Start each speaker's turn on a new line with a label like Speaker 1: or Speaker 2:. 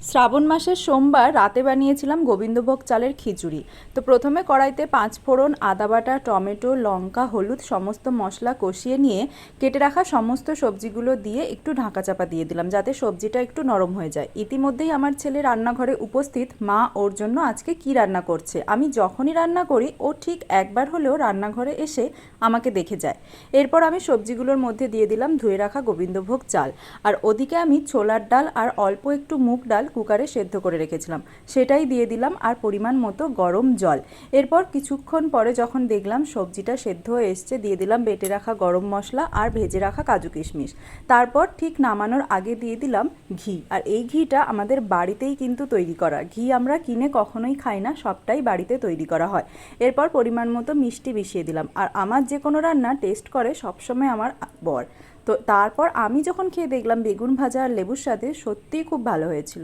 Speaker 1: শ্রাবণ মাসের সোমবার রাতে বানিয়েছিলাম গোবিন্দভোগ চালের খিচুড়ি। তো প্রথমে কড়াইতে 5 ফোড়ন, আদা বাটা, টমেটো, লঙ্কা, হলুদ সমস্ত মশলা কষিয়ে নিয়ে কেটে রাখা সমস্ত সবজিগুলো দিয়ে একটু ঢাকা চাপা দিয়ে দিলাম যাতে সবজিটা একটু নরম হয়ে যায়। ইতিমধ্যেই আমার ছেলে রান্নাঘরে উপস্থিত, মা ওর জন্য আজকে কি রান্না করছে। আমি যখনই রান্না করি ও ঠিক একবার হলেও রান্নাঘরে এসে আমাকে দেখে যায়। এরপর আমি সবজিগুলোর মধ্যে দিয়ে দিলাম ধুয়ে রাখা গোবিন্দভোগ চাল, আর ওদিকে আমি ছোলার ডাল আর অল্প একটু মুগ ডাল কুকারে সেদ্ধ করে রেখেছিলাম, সেটাই দিয়ে দিলাম, আর পরিমাণ মতো গরম জল। এরপর কিছুক্ষণ পরে যখন দেখলাম সবজিটা সেদ্ধ হয়ে এসছে, দিয়ে দিলাম বেটে রাখা গরম মশলা আর ভেজে রাখা কাজু কিশমিশ। তারপর ঠিক নামানোর আগে দিয়ে দিলাম ঘি, আর এই ঘিটা আমাদের বাড়িতেই কিন্তু তৈরি করা ঘি, আমরা কিনে কখনোই খাই না, সবটাই বাড়িতে তৈরি করা হয়। এরপর পরিমাণ মতো মিষ্টি মিশিয়ে দিলাম, আর আমার যে কোনো রান্না টেস্ট করে সবসময় আমার বর। তো তারপর আমি যখন খেয়ে দেখলাম বেগুন ভাজা আর লেবুর সাথে, সত্যিই খুব ভালো হয়েছিল।